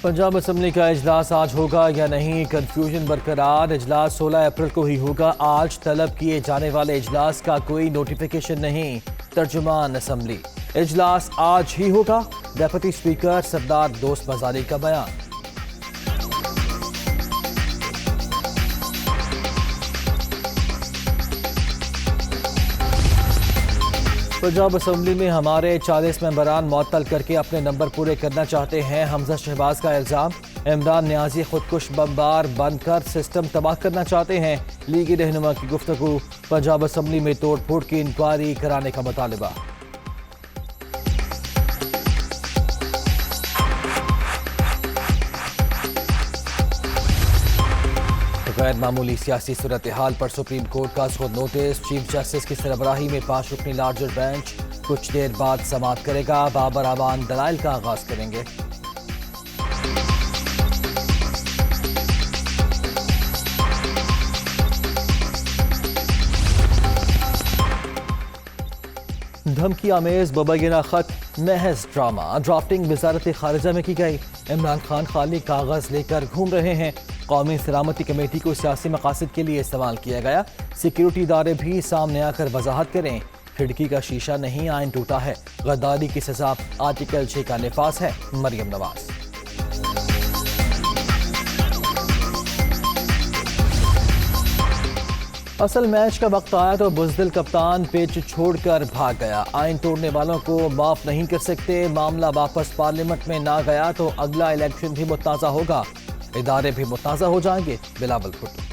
Punjab assembly کا اجلاس آج ہوگا یا نہیں، کنفیوژن برقرار۔ اجلاس 16 اپریل کو ہی ہوگا۔ آج طلب کیے جانے والے اجلاس کا کوئی نوٹیفیکیشن نہیں۔ ترجمان اسمبلی، اجلاس آج ہی ہوگا، ڈیپٹی اسپیکر سردار دوست مزاری کا بیان۔ پنجاب اسمبلی میں ہمارے 40 ممبران معطل کر کے اپنے نمبر پورے کرنا چاہتے ہیں، حمزہ شہباز کا الزام۔ عمران نیازی خودکش بمبار بن کر سسٹم تباہ کرنا چاہتے ہیں، لیگی رہنما کی گفتگو۔ پنجاب اسمبلی میں توڑ پھوڑ کی انکوائری کرانے کا مطالبہ۔ غیر معمولی سیاسی صورتحال پر سپریم کورٹ کا خود نوٹس، چیف جسٹس کی سربراہی میں 5 رکنی لارجر بینچ کچھ دیر بعد سماعت کرے گا۔ بابر اعوان دلائل کا آغاز کریں گے۔ دھمکی آمیز مبینہ خط محض ڈرامہ، ڈرافٹنگ وزارت خارجہ میں کی گئی۔ عمران خان خالی کاغذ لے کر گھوم رہے ہیں۔ قومی سلامتی کمیٹی کو سیاسی مقاصد کے لیے استعمال کیا گیا۔ سیکیورٹی ادارے بھی سامنے آ کر وضاحت کریں۔ کھڑکی کا شیشہ نہیں، آئین ٹوٹا ہے۔ غداری کی سزا آرٹیکل 6 کا نفاذ ہے۔ مریم نواز۔ اصل میچ کا وقت آیا تو بزدل کپتان پچ چھوڑ کر بھاگ گیا۔ آئین توڑنے والوں کو معاف نہیں کر سکتے۔ معاملہ واپس پارلیمنٹ میں نہ گیا تو اگلا الیکشن بھی متنازع ہوگا، ادارے بھی متنازع ہو جائیں گے۔ بلاول بھٹو۔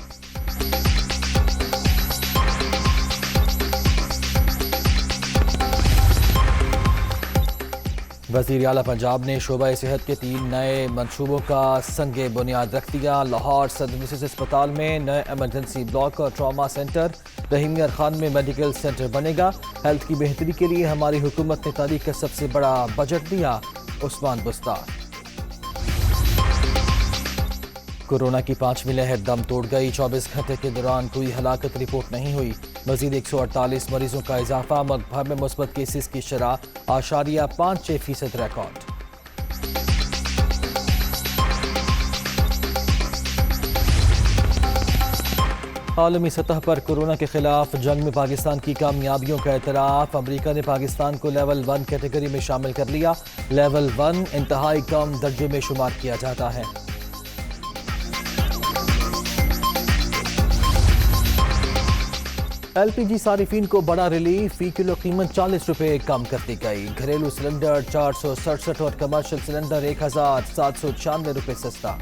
وزیر اعلیٰ پنجاب نے شعبہ صحت کے 3 نئے منصوبوں کا سنگ بنیاد رکھ دیا۔ لاہور سنٹ مسز اسپتال میں نئے ایمرجنسی بلاک اور ٹراما سینٹر، رحیم یار خان میں میڈیکل سینٹر بنے گا۔ ہیلتھ کی بہتری کے لیے ہماری حکومت نے تاریخ کا سب سے بڑا بجٹ دیا، عثمان بستار۔ کورونا کی 5ویں لہر دم توڑ گئی، 24 گھنٹے کے دوران کوئی ہلاکت رپورٹ نہیں ہوئی۔ مزید 148 مریضوں کا اضافہ، ملک بھر میں مثبت کیسز کی شرح 0.56% ریکارڈ۔ عالمی سطح پر کورونا کے خلاف جنگ میں پاکستان کی کامیابیوں کا اعتراف۔ امریکہ نے پاکستان کو لیول 1 کیٹیگری میں شامل کر لیا۔ لیول 1 انتہائی کم درجے میں شمار کیا جاتا ہے۔ ایل پی جی صارفین کو بڑا ریلیف، فی کلو قیمت 40 روپے کم کر دی گئی۔ گھریلو سلنڈر 467 اور کمرشل سلنڈر 1796 روپے سستا۔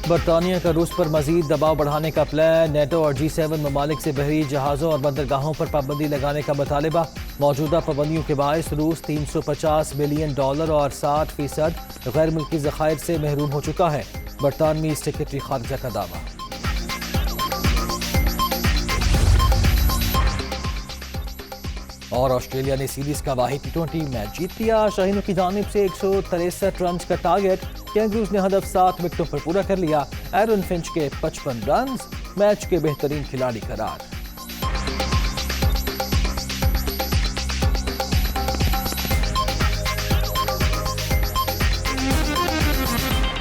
برطانیہ کا روس پر مزید دباؤ بڑھانے کا پلان، نیٹو اور G7 ممالک سے بحری جہازوں اور بندرگاہوں پر پابندی لگانے کا مطالبہ۔ موجودہ پابندیوں کے باعث روس $350 بلین اور 60% غیر ملکی ذخائر سے محروم ہو چکا ہے، برطانوی سیکرٹری خارجہ کا دعویٰ۔ اور آسٹریلیا نے سیریز کا واحد T20 میچ جیت لیا۔ شاہینوں کی جانب سے 163 رنز کا ٹارگٹ، کینگروز نے ہدف 7 وکٹوں پر پورا کر لیا۔ ایرن فنچ کے 55 رنز میچ کے بہترین کھلاڑی قرار۔